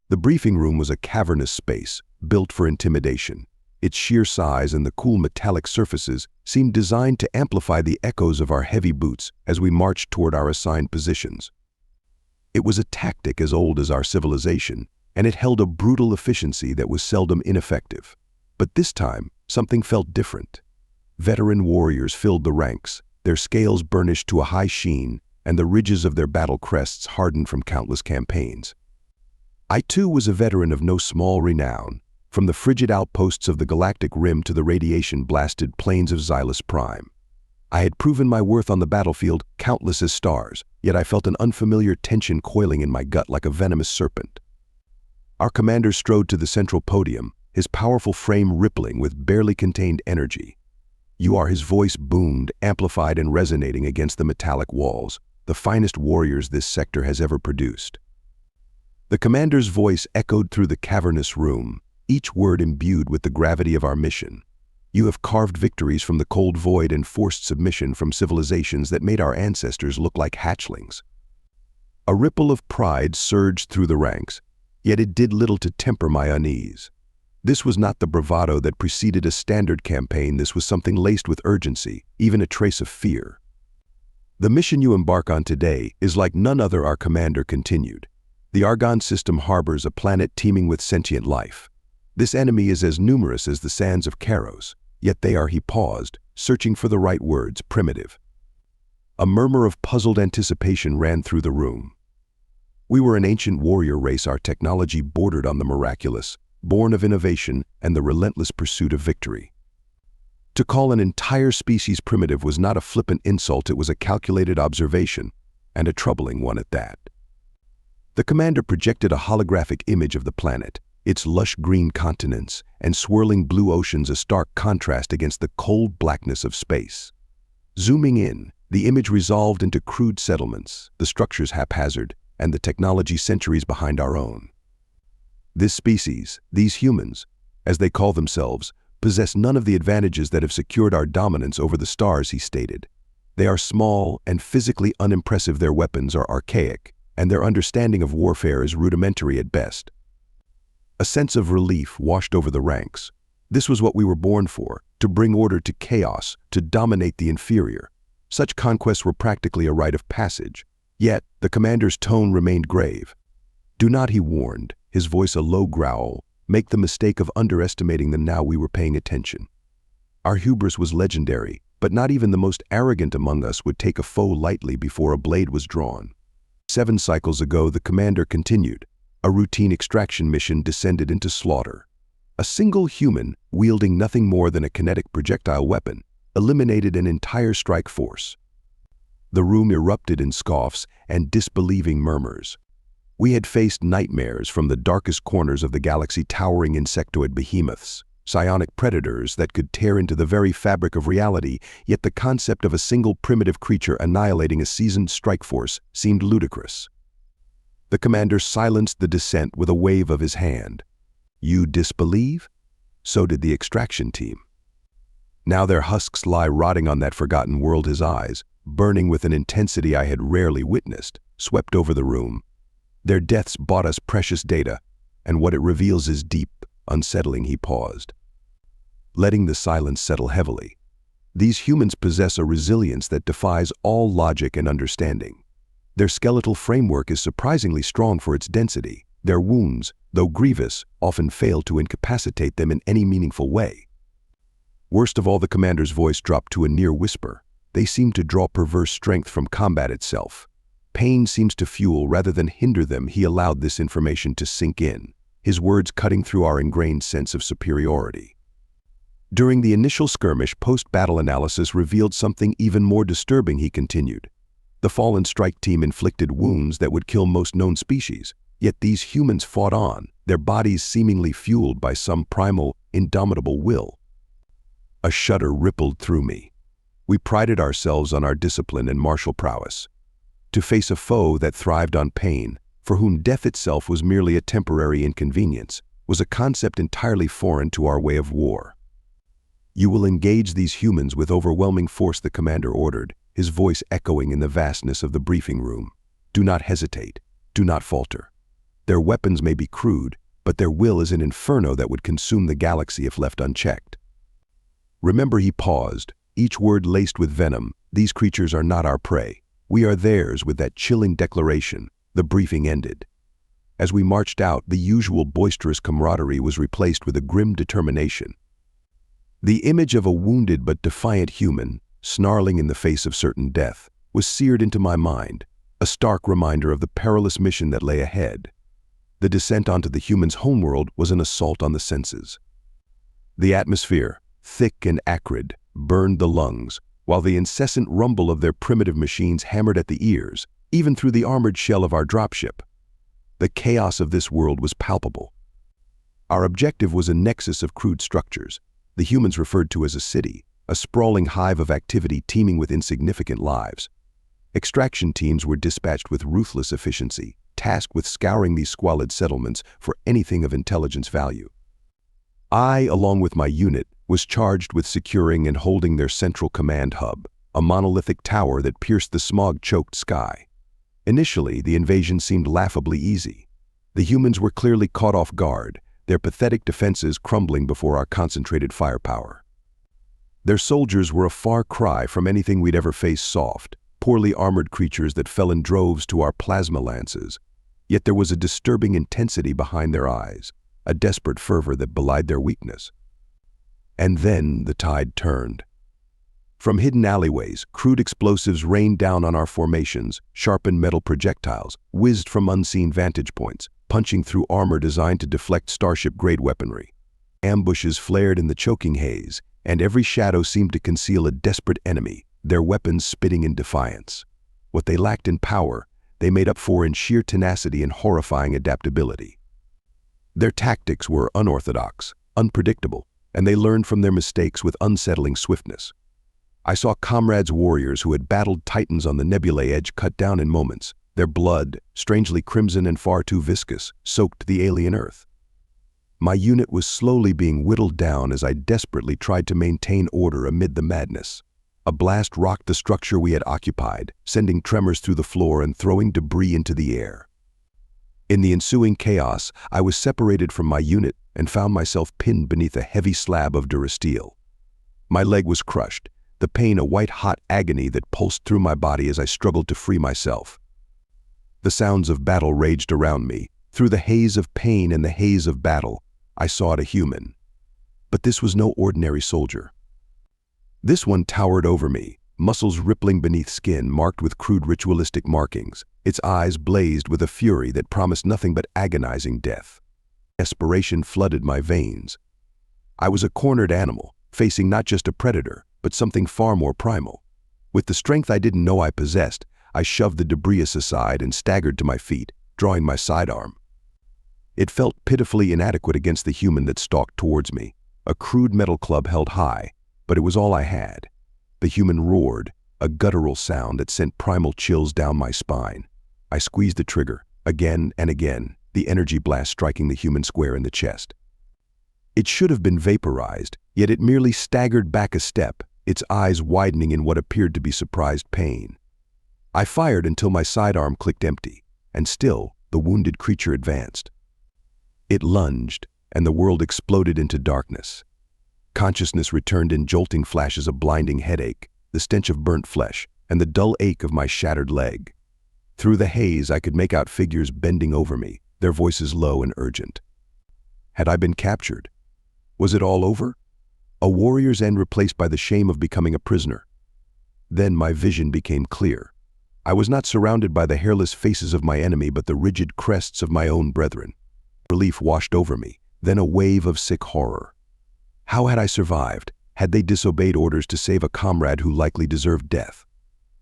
The briefing room was a cavernous space, built for intimidation. Its sheer size and the cool metallic surfaces seemed designed to amplify the echoes of our heavy boots as we marched toward our assigned positions. It was a tactic as old as our civilization, and it held a brutal efficiency that was seldom ineffective. But this time, something felt different. Veteran warriors filled the ranks, their scales burnished to a high sheen, and the ridges of their battle crests hardened from countless campaigns. I too was a veteran of no small renown, from the frigid outposts of the galactic rim to the radiation-blasted plains of Xylus Prime. I had proven my worth on the battlefield, countless as stars, yet I felt an unfamiliar tension coiling in my gut like a venomous serpent. Our commander strode to the central podium, his powerful frame rippling with barely contained energy. His voice boomed, amplified and resonating against the metallic walls, the finest warriors this sector has ever produced. The commander's voice echoed through the cavernous room, each word imbued with the gravity of our mission. You have carved victories from the cold void and forced submission from civilizations that made our ancestors look like hatchlings. A ripple of pride surged through the ranks, yet it did little to temper my unease. This was not the bravado that preceded a standard campaign. This was something laced with urgency, even a trace of fear. The mission you embark on today is like none other, our commander continued. The Argon system harbors a planet teeming with sentient life. This enemy is as numerous as the sands of Karos, yet he paused, searching for the right words, primitive. A murmur of puzzled anticipation ran through the room. We were an ancient warrior race, our technology bordered on the miraculous, born of innovation and the relentless pursuit of victory. To call an entire species primitive was not a flippant insult, it was a calculated observation, and a troubling one at that. The commander projected a holographic image of the planet, its lush green continents and swirling blue oceans a stark contrast against the cold blackness of space. Zooming in, the image resolved into crude settlements, the structures haphazard, and the technology centuries behind our own. This species, these humans, as they call themselves, possess none of the advantages that have secured our dominance over the stars, he stated. They are small and physically unimpressive, their weapons are archaic, and their understanding of warfare is rudimentary at best. A sense of relief washed over the ranks. This was what we were born for, to bring order to chaos, to dominate the inferior. Such conquests were practically a rite of passage. Yet, the commander's tone remained grave. Do not, he warned, his voice a low growl, make the mistake of underestimating them. Now we were paying attention. Our hubris was legendary, but not even the most arrogant among us would take a foe lightly before a blade was drawn. 7 cycles ago, the commander continued, a routine extraction mission descended into slaughter. A single human, wielding nothing more than a kinetic projectile weapon, eliminated an entire strike force. The room erupted in scoffs and disbelieving murmurs. We had faced nightmares from the darkest corners of the galaxy, towering insectoid behemoths, psionic predators that could tear into the very fabric of reality, yet the concept of a single primitive creature annihilating a seasoned strike force seemed ludicrous. The commander silenced the dissent with a wave of his hand. You disbelieve? So did the extraction team. Now their husks lie rotting on that forgotten world. His eyes, burning with an intensity I had rarely witnessed, swept over the room. Their deaths bought us precious data, and what it reveals is deep, unsettling. He paused, letting the silence settle heavily. These humans possess a resilience that defies all logic and understanding. Their skeletal framework is surprisingly strong for its density. Their wounds, though grievous, often fail to incapacitate them in any meaningful way. Worst of all, the commander's voice dropped to a near whisper. They seem to draw perverse strength from combat itself. Pain seems to fuel rather than hinder them. He allowed this information to sink in, his words cutting through our ingrained sense of superiority. During the initial skirmish, post-battle analysis revealed something even more disturbing, he continued. The fallen strike team inflicted wounds that would kill most known species, yet these humans fought on, their bodies seemingly fueled by some primal, indomitable will. A shudder rippled through me. We prided ourselves on our discipline and martial prowess. To face a foe that thrived on pain, for whom death itself was merely a temporary inconvenience, was a concept entirely foreign to our way of war. You will engage these humans with overwhelming force, the commander ordered, his voice echoing in the vastness of the briefing room. Do not hesitate. Do not falter. Their weapons may be crude, but their will is an inferno that would consume the galaxy if left unchecked. Remember, he paused, each word laced with venom. These creatures are not our prey. We are theirs. With that chilling declaration, the briefing ended. As we marched out, the usual boisterous camaraderie was replaced with a grim determination. The image of a wounded but defiant human, snarling in the face of certain death, was seared into my mind, a stark reminder of the perilous mission that lay ahead. The descent onto the human's homeworld was an assault on the senses. The atmosphere, thick and acrid, burned the lungs, while the incessant rumble of their primitive machines hammered at the ears, even through the armored shell of our dropship. The chaos of this world was palpable. Our objective was a nexus of crude structures, the humans referred to as a city, a sprawling hive of activity teeming with insignificant lives. Extraction teams were dispatched with ruthless efficiency, tasked with scouring these squalid settlements for anything of intelligence value. I, along with my unit, was charged with securing and holding their central command hub, a monolithic tower that pierced the smog-choked sky. Initially, the invasion seemed laughably easy. The humans were clearly caught off guard, their pathetic defenses crumbling before our concentrated firepower. Their soldiers were a far cry from anything we'd ever faced: soft, poorly armored creatures that fell in droves to our plasma lances. Yet there was a disturbing intensity behind their eyes, a desperate fervor that belied their weakness. And then the tide turned. From hidden alleyways, crude explosives rained down on our formations, sharpened metal projectiles whizzed from unseen vantage points, punching through armor designed to deflect starship-grade weaponry. Ambushes flared in the choking haze, and every shadow seemed to conceal a desperate enemy, their weapons spitting in defiance. What they lacked in power, they made up for in sheer tenacity and horrifying adaptability. Their tactics were unorthodox, unpredictable, and they learned from their mistakes with unsettling swiftness. I saw comrades, warriors who had battled titans on the nebulae edge, cut down in moments, their blood, strangely crimson and far too viscous, soaked the alien earth. My unit was slowly being whittled down as I desperately tried to maintain order amid the madness. A blast rocked the structure we had occupied, sending tremors through the floor and throwing debris into the air. In the ensuing chaos, I was separated from my unit and found myself pinned beneath a heavy slab of durasteel. My leg was crushed, the pain a white-hot agony that pulsed through my body as I struggled to free myself. The sounds of battle raged around me. Through the haze of pain and the haze of battle, I sought a human. But this was no ordinary soldier. This one towered over me, muscles rippling beneath skin marked with crude ritualistic markings. Its eyes blazed with a fury that promised nothing but agonizing death. Desperation flooded my veins. I was a cornered animal, facing not just a predator, but something far more primal. With the strength I didn't know I possessed, I shoved the debris aside and staggered to my feet, drawing my sidearm. It felt pitifully inadequate against the human that stalked towards me, a crude metal club held high, but it was all I had. The human roared, a guttural sound that sent primal chills down my spine. I squeezed the trigger, again and again, the energy blast striking the human square in the chest. It should have been vaporized, yet it merely staggered back a step, its eyes widening in what appeared to be surprised pain. I fired until my sidearm clicked empty, and still the wounded creature advanced. It lunged, and the world exploded into darkness. Consciousness returned in jolting flashes of blinding headache, the stench of burnt flesh, and the dull ache of my shattered leg. Through the haze, I could make out figures bending over me, their voices low and urgent. Had I been captured? Was it all over? A warrior's end replaced by the shame of becoming a prisoner? Then my vision became clear. I was not surrounded by the hairless faces of my enemy, but the rigid crests of my own brethren. Relief washed over me, then a wave of sick horror. How had I survived? Had they disobeyed orders to save a comrade who likely deserved death?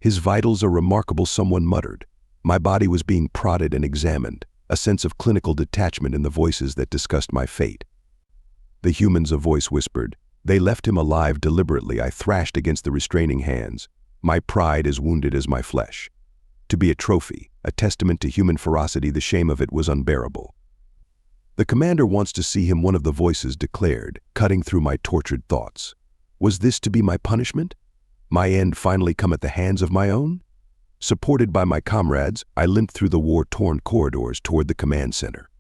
His vitals are remarkable, someone muttered. My body was being prodded and examined, a sense of clinical detachment in the voices that discussed my fate. The humans, a voice whispered. They left him alive deliberately. I thrashed against the restraining hands. My pride as wounded as my flesh. To be a trophy, a testament to human ferocity, the shame of it was unbearable. The commander wants to see him, one of the voices declared, cutting through my tortured thoughts. Was this to be my punishment? My end finally come at the hands of my own? Supported by my comrades, I limped through the war-torn corridors toward the command center.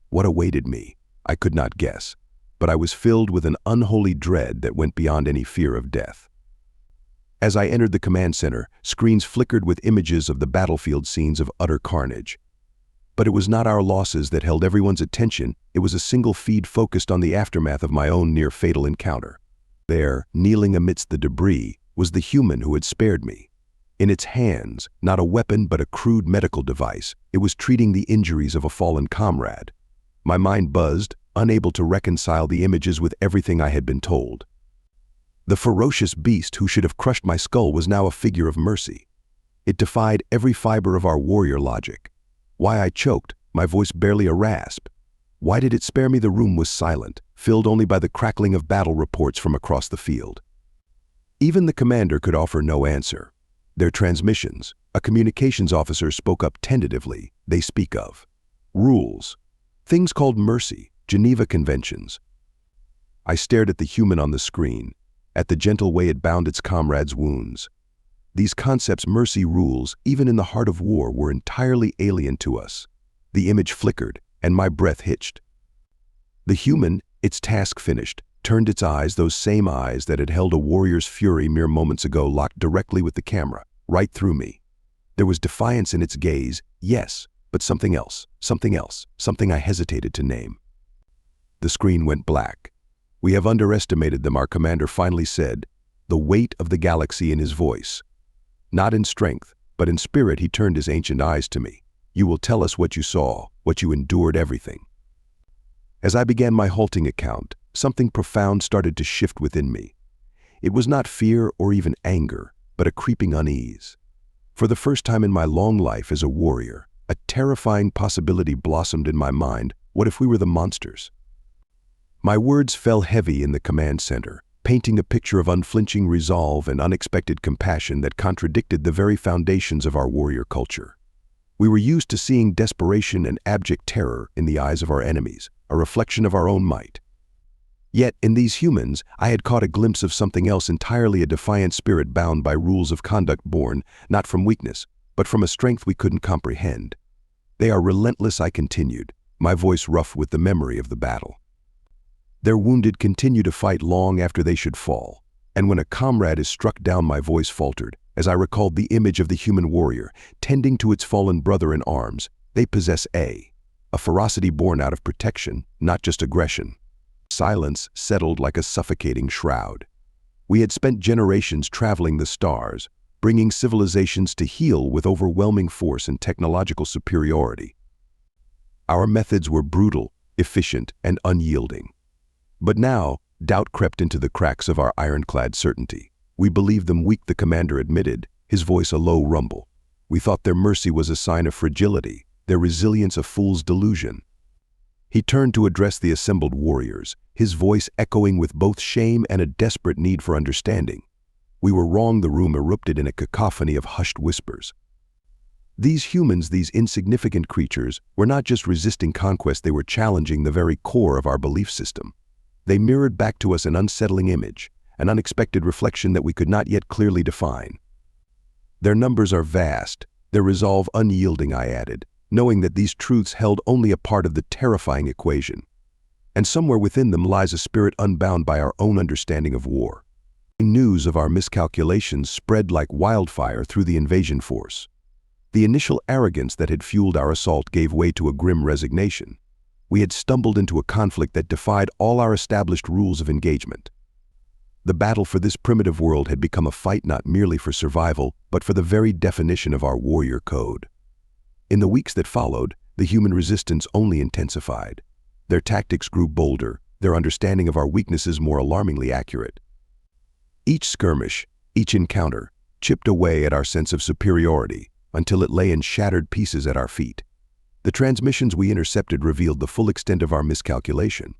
What awaited me, I could not guess, but I was filled with an unholy dread that went beyond any fear of death. As I entered the command center, screens flickered with images of the battlefield scenes of utter carnage. But it was not our losses that held everyone's attention, it was a single feed focused on the aftermath of my own near-fatal encounter. There, kneeling amidst the debris, was the human who had spared me. In its hands, not a weapon but a crude medical device, it was treating the injuries of a fallen comrade. My mind buzzed, unable to reconcile the images with everything I had been told. The ferocious beast who should have crushed my skull was now a figure of mercy. It defied every fiber of our warrior logic. Why I choked, my voice barely a rasp. Why did it spare me? The room was silent, filled only by the crackling of battle reports from across the field. Even the commander could offer no answer. Their transmissions, a communications officer spoke up tentatively, they speak of rules, things called mercy, Geneva Conventions. I stared at the human on the screen, at the gentle way it bound its comrades' wounds. These concepts, mercy, rules, even in the heart of war, were entirely alien to us. The image flickered, and my breath hitched. The human, its task finished, turned its eyes, those same eyes that had held a warrior's fury mere moments ago, locked directly with the camera, right through me. There was defiance in its gaze, yes, but something else, something I hesitated to name. The screen went black. "We have underestimated them," our commander finally said, the weight of the galaxy in his voice. Not in strength, but in spirit, he turned his ancient eyes to me. "You will tell us what you saw, what you endured, everything." As I began my halting account, something profound started to shift within me. It was not fear or even anger, but a creeping unease. For the first time in my long life as a warrior, a terrifying possibility blossomed in my mind. What if we were the monsters? My words fell heavy in the command center, painting a picture of unflinching resolve and unexpected compassion that contradicted the very foundations of our warrior culture. We were used to seeing desperation and abject terror in the eyes of our enemies, a reflection of our own might. Yet, in these humans, I had caught a glimpse of something else entirely, a defiant spirit bound by rules of conduct born, not from weakness, but from a strength we couldn't comprehend. "They are relentless," I continued, my voice rough with the memory of the battle. "Their wounded continue to fight long after they should fall, and when a comrade is struck down," my voice faltered, as I recalled the image of the human warrior, tending to its fallen brother in arms. "They possess a ferocity born out of protection, not just aggression." Silence settled like a suffocating shroud. We had spent generations traveling the stars, bringing civilizations to heel with overwhelming force and technological superiority. Our methods were brutal, efficient, and unyielding. But now, doubt crept into the cracks of our ironclad certainty. "We believed them weak," the commander admitted, his voice a low rumble. "We thought their mercy was a sign of fragility, their resilience a fool's delusion." He turned to address the assembled warriors, his voice echoing with both shame and a desperate need for understanding. We were wrong. The room erupted in a cacophony of hushed whispers. These humans, these insignificant creatures, were not just resisting conquest, they were challenging the very core of our belief system. They mirrored back to us an unsettling image, an unexpected reflection that we could not yet clearly define. "Their numbers are vast, their resolve unyielding," I added, knowing that these truths held only a part of the terrifying equation. And somewhere within them lies a spirit unbound by our own understanding of war. News of our miscalculations spread like wildfire through the invasion force. The initial arrogance that had fueled our assault gave way to a grim resignation. We had stumbled into a conflict that defied all our established rules of engagement. The battle for this primitive world had become a fight not merely for survival, but for the very definition of our warrior code. In the weeks that followed, the human resistance only intensified. Their tactics grew bolder, their understanding of our weaknesses more alarmingly accurate. Each skirmish, each encounter, chipped away at our sense of superiority until it lay in shattered pieces at our feet. The transmissions we intercepted revealed the full extent of our miscalculation.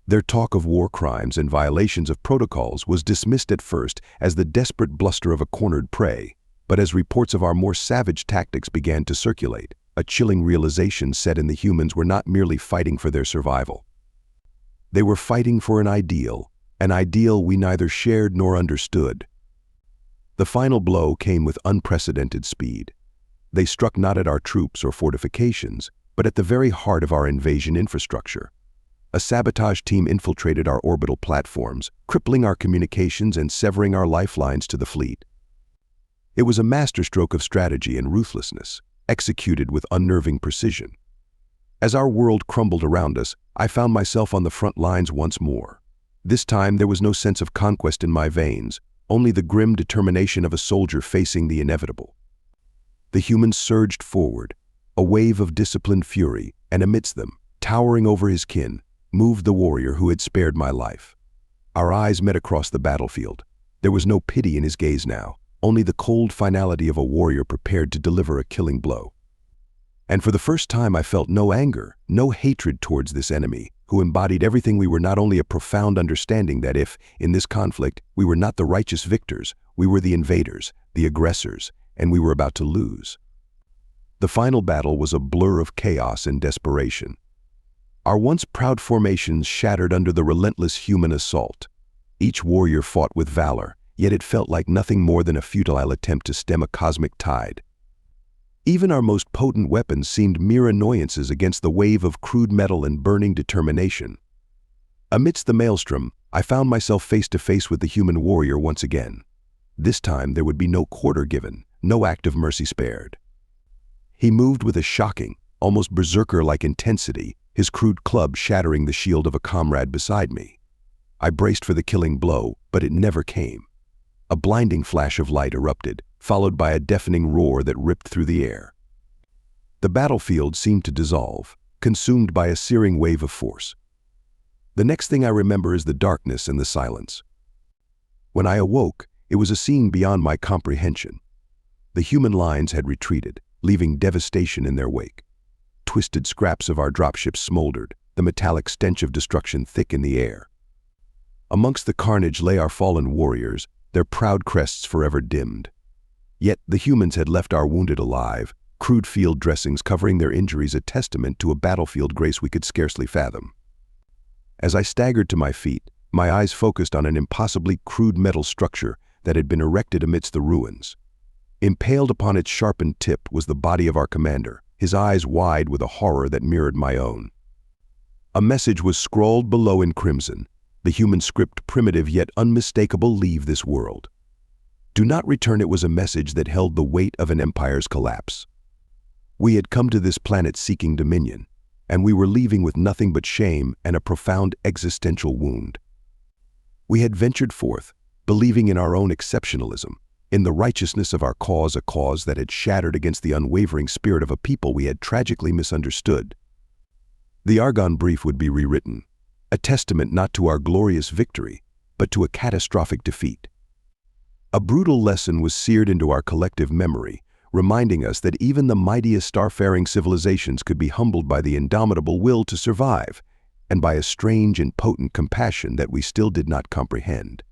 Their talk of war crimes and violations of protocols was dismissed at first as the desperate bluster of a cornered prey, but as reports of our more savage tactics began to circulate, a chilling realization set in: the humans were not merely fighting for their survival. They were fighting for an ideal we neither shared nor understood. The final blow came with unprecedented speed. They struck not at our troops or fortifications, but at the very heart of our invasion infrastructure. A sabotage team infiltrated our orbital platforms, crippling our communications and severing our lifelines to the fleet. It was a masterstroke of strategy and ruthlessness, executed with unnerving precision. As our world crumbled around us, I found myself on the front lines once more. This time there was no sense of conquest in my veins, only the grim determination of a soldier facing the inevitable. The humans surged forward, a wave of disciplined fury, and amidst them, towering over his kin, moved the warrior who had spared my life. Our eyes met across the battlefield. There was no pity in his gaze now, only the cold finality of a warrior prepared to deliver a killing blow. And for the first time I felt no anger, no hatred towards this enemy, who embodied everything we were. Not only a profound understanding that if, in this conflict, we were not the righteous victors, we were the invaders, the aggressors, and we were about to lose. The final battle was a blur of chaos and desperation. Our once proud formations shattered under the relentless human assault. Each warrior fought with valor, yet it felt like nothing more than a futile attempt to stem a cosmic tide. Even our most potent weapons seemed mere annoyances against the wave of crude metal and burning determination. Amidst the maelstrom, I found myself face to face with the human warrior once again. This time there would be no quarter given, no act of mercy spared. He moved with a shocking, almost berserker-like intensity, his crude club shattering the shield of a comrade beside me. I braced for the killing blow, but it never came. A blinding flash of light erupted, followed by a deafening roar that ripped through the air. The battlefield seemed to dissolve, consumed by a searing wave of force. The next thing I remember is the darkness and the silence. When I awoke, it was a scene beyond my comprehension. The human lines had retreated, leaving devastation in their wake. Twisted scraps of our dropships smoldered, the metallic stench of destruction thick in the air. Amongst the carnage lay our fallen warriors, their proud crests forever dimmed. Yet the humans had left our wounded alive, crude field dressings covering their injuries, a testament to a battlefield grace we could scarcely fathom. As I staggered to my feet, my eyes focused on an impossibly crude metal structure that had been erected amidst the ruins. Impaled upon its sharpened tip was the body of our commander, his eyes wide with a horror that mirrored my own. A message was scrawled below in crimson, the human script primitive yet unmistakable: leave this world. Do not return. It was a message that held the weight of an empire's collapse. We had come to this planet seeking dominion, and we were leaving with nothing but shame and a profound existential wound. We had ventured forth, believing in our own exceptionalism, in the righteousness of our cause, a cause that had shattered against the unwavering spirit of a people we had tragically misunderstood. The Argonne Brief would be rewritten, a testament not to our glorious victory, but to a catastrophic defeat. A brutal lesson was seared into our collective memory, reminding us that even the mightiest starfaring civilizations could be humbled by the indomitable will to survive, and by a strange and potent compassion that we still did not comprehend.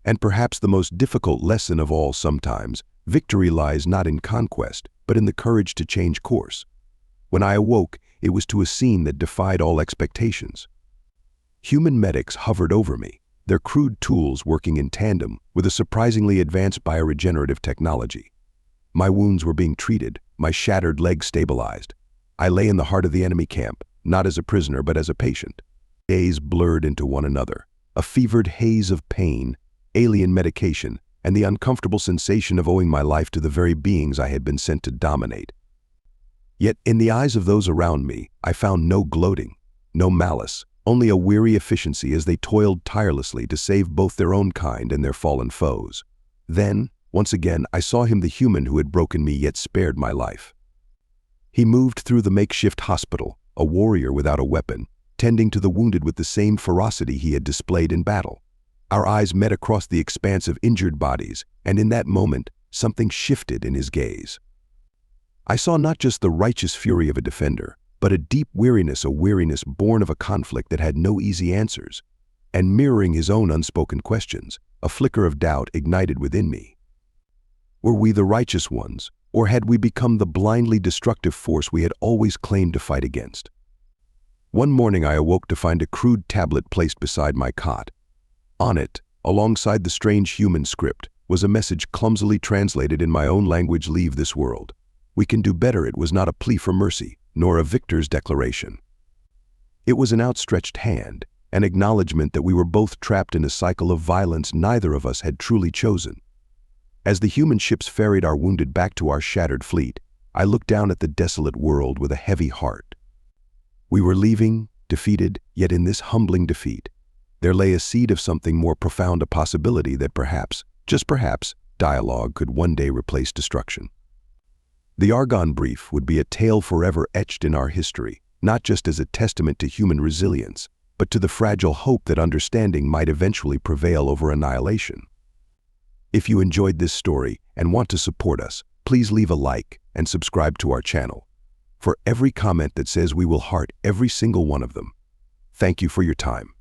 And perhaps the most difficult lesson of all: sometimes, victory lies not in conquest, but in the courage to change course. When I awoke, it was to a scene that defied all expectations. Human medics hovered over me, their crude tools working in tandem with a surprisingly advanced bioregenerative technology. My wounds were being treated, my shattered legs stabilized. I lay in the heart of the enemy camp, not as a prisoner but as a patient. Days blurred into one another, a fevered haze of pain, alien medication, and the uncomfortable sensation of owing my life to the very beings I had been sent to dominate. Yet in the eyes of those around me, I found no gloating, no malice, only a weary efficiency as they toiled tirelessly to save both their own kind and their fallen foes. Then, once again, I saw him, the human who had broken me yet spared my life. He moved through the makeshift hospital, a warrior without a weapon, tending to the wounded with the same ferocity he had displayed in battle. Our eyes met across the expanse of injured bodies, and in that moment, something shifted in his gaze. I saw not just the righteous fury of a defender, but a deep weariness, a weariness born of a conflict that had no easy answers, and mirroring his own unspoken questions, a flicker of doubt ignited within me. Were we the righteous ones, or had we become the blindly destructive force we had always claimed to fight against? One morning I awoke to find a crude tablet placed beside my cot. On it, alongside the strange human script, was a message clumsily translated in my own language: leave this world. We can do better. It was not a plea for mercy, nor a victor's declaration. It was an outstretched hand, an acknowledgement that we were both trapped in a cycle of violence neither of us had truly chosen. As the human ships ferried our wounded back to our shattered fleet, I looked down at the desolate world with a heavy heart. We were leaving, defeated, yet in this humbling defeat, there lay a seed of something more profound, a possibility that perhaps, just perhaps, dialogue could one day replace destruction. The Argonne Brief would be a tale forever etched in our history, not just as a testament to human resilience, but to the fragile hope that understanding might eventually prevail over annihilation. If you enjoyed this story and want to support us, please leave a like and subscribe to our channel. For every comment that says we will heart every single one of them. Thank you for your time.